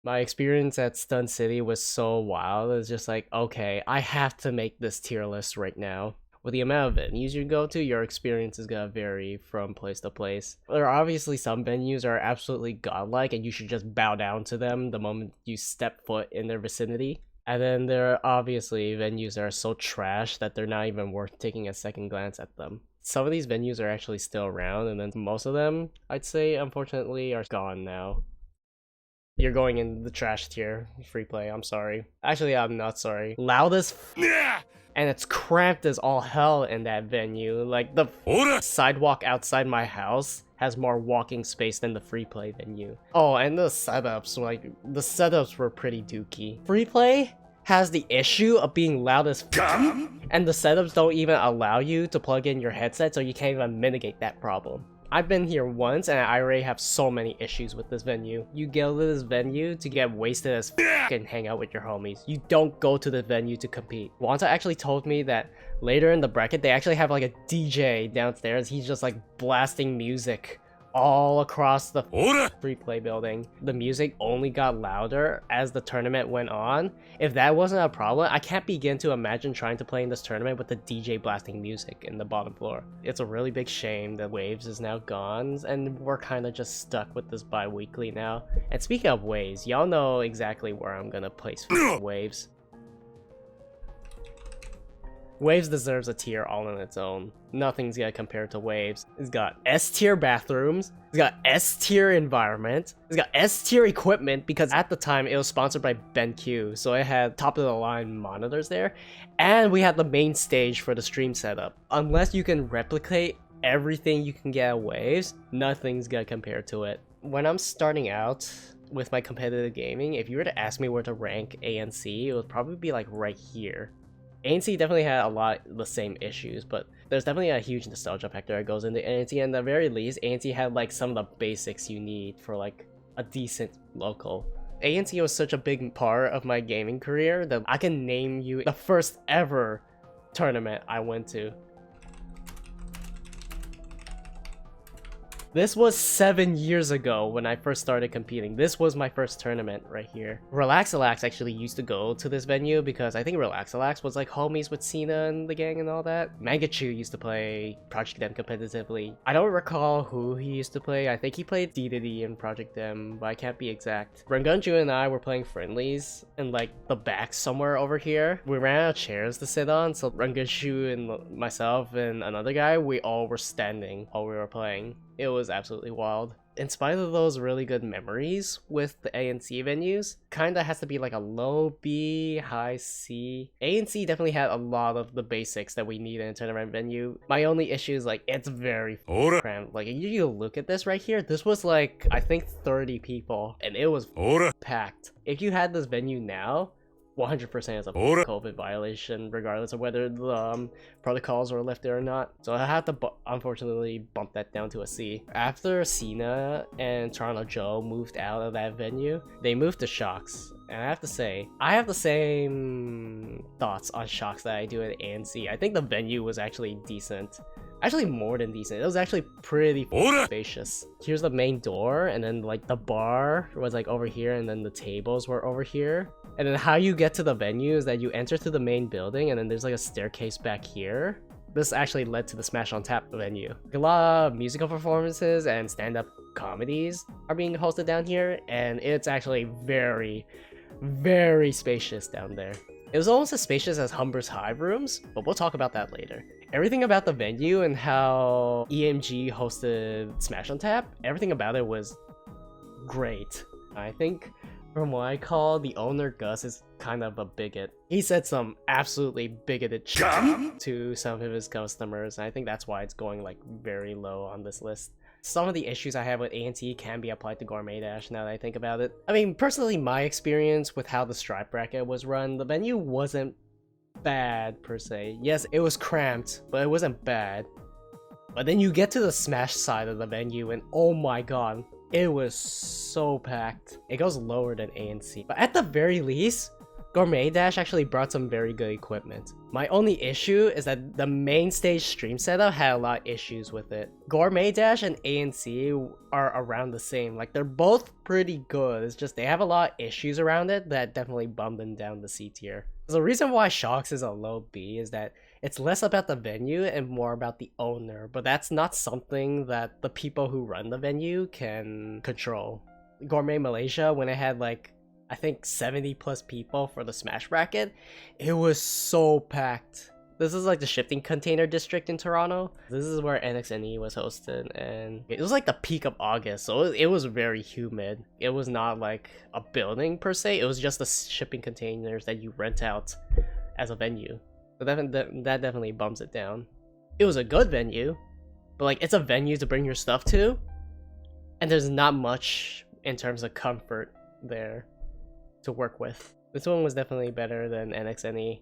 My experience at Stun City was so wild. It's just like, okay, I have to make this tier list right now. With the amount of venues you go to, your experience is gonna vary from place to place. There are obviously some venues are absolutely godlike and you should just bow down to them the moment you step foot in their vicinity. And then there are obviously venues that are so trash that they're not even worth taking a second glance at them. Some of these venues are actually still around, and then most of them, I'd say, unfortunately, are gone now. You're going in the trash tier, free play, I'm sorry. Actually, I'm not sorry. Loudest and it's cramped as all hell in that venue. Like, the sidewalk outside my house has more walking space than the free play venue. Oh, and the setups, the setups were pretty dookie. Free play has the issue of being loud as and the setups don't even allow you to plug in your headset, so you can't even mitigate that problem. I've been here once and I already have so many issues with this venue. You go to this venue to get wasted as and hang out with your homies. You don't go to the venue to compete. Wanta actually told me that later in the bracket they actually have like a DJ downstairs. He's just like blasting music all across the free play building. The music only got louder as the tournament went on. If that wasn't a problem, I can't begin to imagine trying to play in this tournament with the DJ blasting music in the bottom floor. It's a really big shame that Waves is now gone, and we're kind of just stuck with this bi-weekly now. And speaking of Waves, y'all know exactly where I'm gonna place Waves. Waves deserves a tier all on its own. Nothing's gonna compare to Waves. It's got S tier bathrooms, it's got S tier environment, it's got S tier equipment because at the time it was sponsored by BenQ, so it had top of the line monitors there, and we had the main stage for the stream setup. Unless you can replicate everything you can get at Waves, nothing's gonna compare to it. When I'm starting out with my competitive gaming, if you were to ask me where to rank ANC, it would probably be like right here. ANC definitely had a lot of the same issues, but there's definitely a huge nostalgia factor that goes into ANC, and at the very least, ANC had like some of the basics you need for like a decent local. ANC was such a big part of my gaming career that I can name you the first ever tournament I went to. This was 7 years ago when I first started competing. This was my first tournament right here. Relaxalax actually used to go to this venue because I think Relaxalax was like homies with Cena and the gang and all that. Mangachu used to play Project M competitively. I don't recall who he used to play. I think he played D in Project M, but I can't be exact. Rangunju and I were playing friendlies in like the back somewhere over here. We ran out of chairs to sit on, so Rangunju and myself and another guy, we all were standing while we were playing. It was absolutely wild. In spite of those really good memories with the ANC venues, kinda has to be like a low B, high C. ANC definitely had a lot of the basics that we need in a tournament venue. My only issue is like, it's very cramped. Like, you look at this right here, this was like, I think 30 people, and it was packed. If you had this venue now, 100% is a COVID violation, regardless of whether the protocols were lifted or not. So I have to unfortunately bump that down to a C. After Cena and Toronto Joe moved out of that venue, they moved to Shocks. And I have to say, I have the same thoughts on Shocks that I do at ANC. I think the venue was actually decent. Actually more than decent. It was actually pretty spacious. Here's the main door, and then like the bar was like over here, and then the tables were over here. And then how you get to the venue is that you enter to the main building, and then there's like a staircase back here. This actually led to the Smash on Tap venue. A lot of musical performances and stand-up comedies are being hosted down here, and it's actually very, very spacious down there. It was almost as spacious as Humber's Hive rooms, but we'll talk about that later. Everything about the venue and how EMG hosted Smash on Tap, everything about it was great. I think from what I call, the owner Gus is kind of a bigot. He said some absolutely bigoted shit to some of his customers, and I think that's why it's going like very low on this list. Some of the issues I have with ANC can be applied to Gourmet Dash now that I think about it. I mean, personally, my experience with how the stripe bracket was run, the venue wasn't bad per se. Yes, it was cramped, but it wasn't bad. But then you get to the Smash side of the venue and oh my god, it was so packed. It goes lower than ANC. But at the very least, Gourmet Dash actually brought some very good equipment. My only issue is that the main stage stream setup had a lot of issues with it. Gourmet Dash and ANC are around the same, like they're both pretty good, it's just they have a lot of issues around it that definitely bummed them down to C tier. The reason why Shocks is a low B is that it's less about the venue and more about the owner, but that's not something that the people who run the venue can control. Gourmet Malaysia, when it had like I think 70 plus people for the Smash bracket, it was so packed. This is like the shipping container district in Toronto. This is where NXNE was hosted, and it was like the peak of August, so it was very humid. It was not like a building per se, it was just the shipping containers that you rent out as a venue. So that definitely bumps it down. It was a good venue, but like it's a venue to bring your stuff to, and there's not much in terms of comfort there to work with. This one was definitely better than NXNE.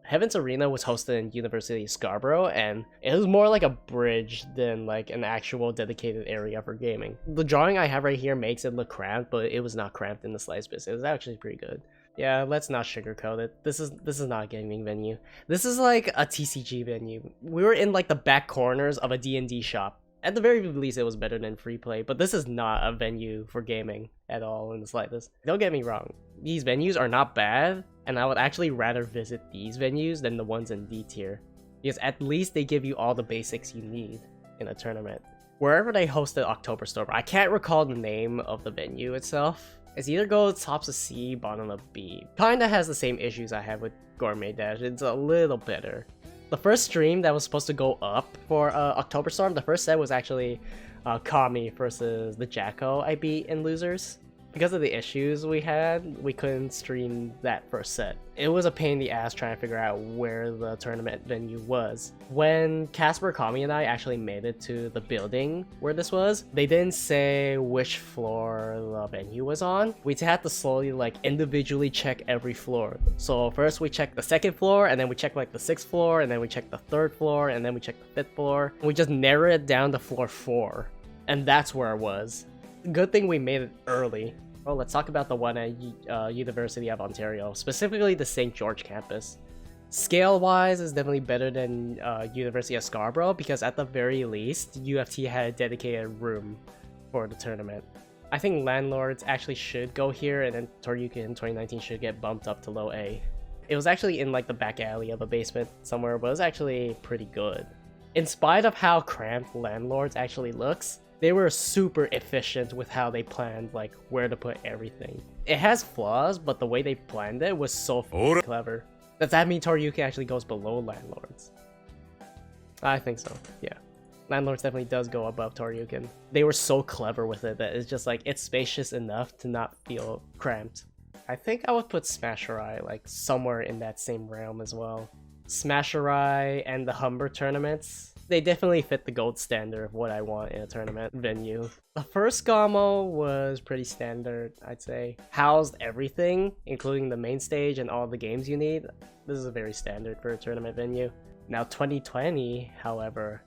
Heaven's Arena was hosted in University of Scarborough, and it was more like a bridge than like an actual dedicated area for gaming. The drawing I have right here makes it look cramped, but it was not cramped in the slightest bit. It was actually pretty good. Yeah, let's not sugarcoat it. This is not a gaming venue. This is like a TCG venue. We were in like the back corners of a D&D shop. At the very least, it was better than free play, but this is not a venue for gaming at all in the slightest. Don't get me wrong, these venues are not bad, and I would actually rather visit these venues than the ones in D tier, because at least they give you all the basics you need in a tournament. Wherever they hosted Oktoberstore, I can't recall the name of the venue itself. It's either go tops of C, bottom of B. Kinda has the same issues I have with Gourmet Dash, it's a little better. The first stream that was supposed to go up for Oktoberstorm, the first set was actually Kami versus the Jacko I beat in Losers. Because of the issues we had, we couldn't stream that first set. It was a pain in the ass trying to figure out where the tournament venue was. When Casper, Kami, and I actually made it to the building where this was, they didn't say which floor the venue was on. We had to slowly like individually check every floor. So first we checked the second floor, and then we checked like the 6th floor, and then we checked the 3rd floor, and then we checked the 5th floor. We just narrowed it down to floor 4, and that's where it was. Good thing we made it early. Oh, let's talk about the one at University of Ontario, specifically the St. George campus. Scale-wise, is definitely better than University of Scarborough, because at the very least, UFT had a dedicated room for the tournament. I think Landlords actually should go here, and then Toryuken in 2019 should get bumped up to low A. It was actually in like the back alley of a basement somewhere, but it was actually pretty good. In spite of how cramped Landlords actually looks, they were super efficient with how they planned like where to put everything. It has flaws, but the way they planned it was so clever. Does that mean Toryuken actually goes below Landlords? I think so, yeah. Landlords definitely does go above Toryuken. They were so clever with it that it's just like, it's spacious enough to not feel cramped. I think I would put Smasherai like somewhere in that same realm as well. Smasherai and the Humber tournaments, they definitely fit the gold standard of what I want in a tournament venue. The first Gamo was pretty standard, I'd say. Housed everything, including the main stage and all the games you need. This is very standard for a tournament venue. Now 2020, however,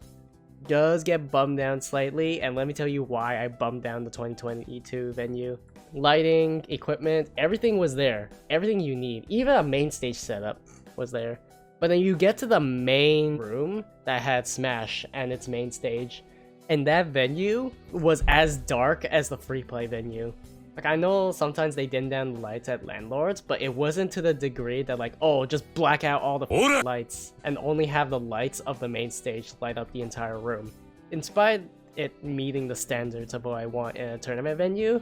does get bummed down slightly, and let me tell you why I bummed down the 2022 venue. Lighting, equipment, everything was there. Everything you need, even a main stage setup was there. But then you get to the main room that had Smash and its main stage, and that venue was as dark as the free play venue. Like, I know sometimes they dim down the lights at Landlords, but it wasn't to the degree that like, oh, just black out all the lights and only have the lights of the main stage light up the entire room. In spite of it meeting the standards of what I want in a tournament venue,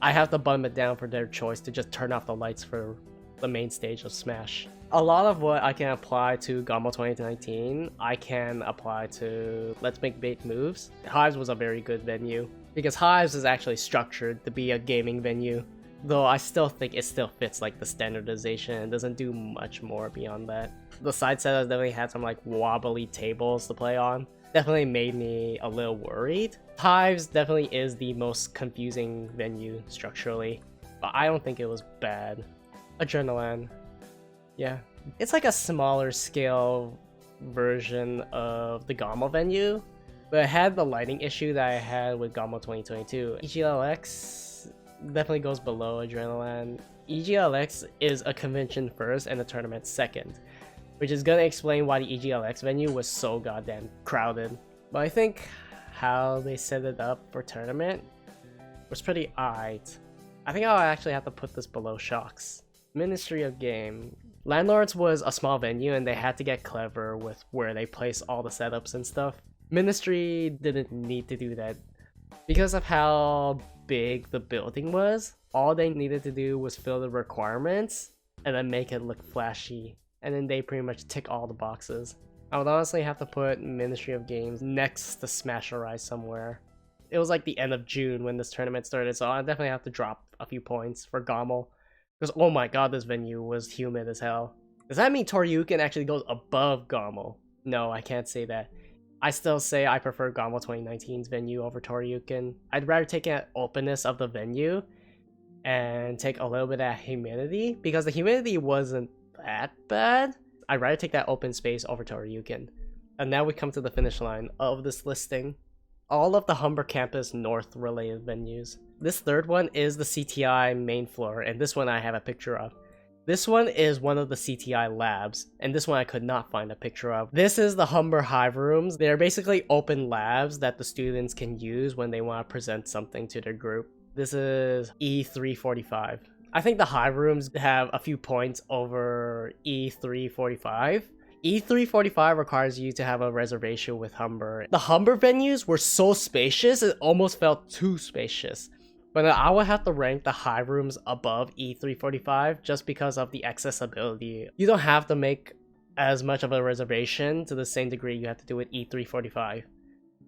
I have to bump it down for their choice to just turn off the lights for the main stage of Smash. A lot of what I can apply to Gamo 2019, I can apply to Let's Make Big Moves. Hives was a very good venue, because Hives is actually structured to be a gaming venue, though I still think it still fits like the standardization and doesn't do much more beyond that. The side setups definitely had some like wobbly tables to play on. Definitely made me a little worried. Hives definitely is the most confusing venue structurally, but I don't think it was bad. Adrenaline. Yeah, it's like a smaller scale version of the Gamo venue, but it had the lighting issue that I had with Gamo 2022. EGLX definitely goes below Adrenaline. EGLX is a convention first and a tournament second, which is gonna explain why the EGLX venue was so goddamn crowded. But I think how they set it up for tournament was pretty aight. I think I'll actually have to put this below Shocks. Ministry of Game. Landlords was a small venue and they had to get clever with where they place all the setups and stuff. Ministry didn't need to do that. Because of how big the building was, all they needed to do was fill the requirements and then make it look flashy. And then they pretty much tick all the boxes. I would honestly have to put Ministry of Games next to Smash or Rise somewhere. It was like the end of June when this tournament started, so I'll definitely have to drop a few points for Gommel. Because oh my god, this venue was humid as hell. Does that mean Toryuken actually goes above Gommel? No, I can't say that. I still say I prefer Gommel 2019's venue over Toryuken. I'd rather take an openness of the venue and take a little bit of humidity, because the humidity wasn't that bad. I'd rather take that open space over Toryuken. And now we come to the finish line of this listing. All of the Humber Campus North related venues. This third one is the CTI main floor, and this one I have a picture of. This one is one of the CTI labs, and this one I could not find a picture of. This is the Humber Hive rooms. They're basically open labs that the students can use when they want to present something to their group. This is E345. I think the Hive rooms have a few points over E345. E345 requires you to have a reservation with Humber. The Humber venues were so spacious, it almost felt too spacious. But I would have to rank the Hive rooms above E345 just because of the accessibility. You don't have to make as much of a reservation to the same degree you have to do with E345.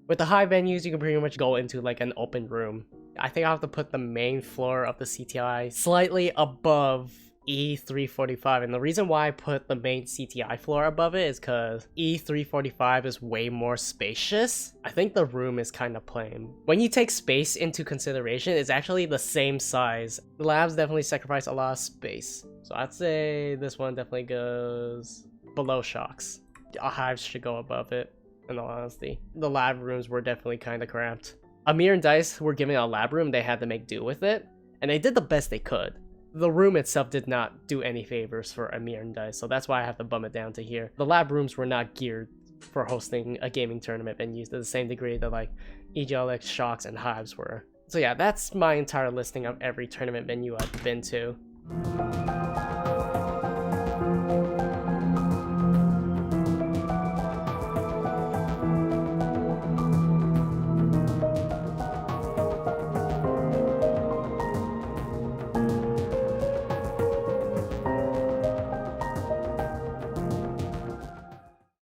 With the Hive venues, you can pretty much go into like an open room. I think I'll have to put the main floor of the CTI slightly above E345, and the reason why I put the main CTI floor above it is because E345 is way more spacious. I think the room is kind of plain. When you take space into consideration, it's actually the same size. The labs definitely sacrifice a lot of space, so I'd say this one definitely goes below Shocks. Hives should go above it, in all honesty. The lab rooms were definitely kind of cramped. Amir and Dice were given a lab room, they had to make do with it, and they did the best they could. The room itself did not do any favors for Amir and Dice, so that's why I have to bump it down to here. The lab rooms were not geared for hosting a gaming tournament venues to the same degree that like EGLX, Shocks, and Hives were. So yeah, that's my entire listing of every tournament venue I've been to.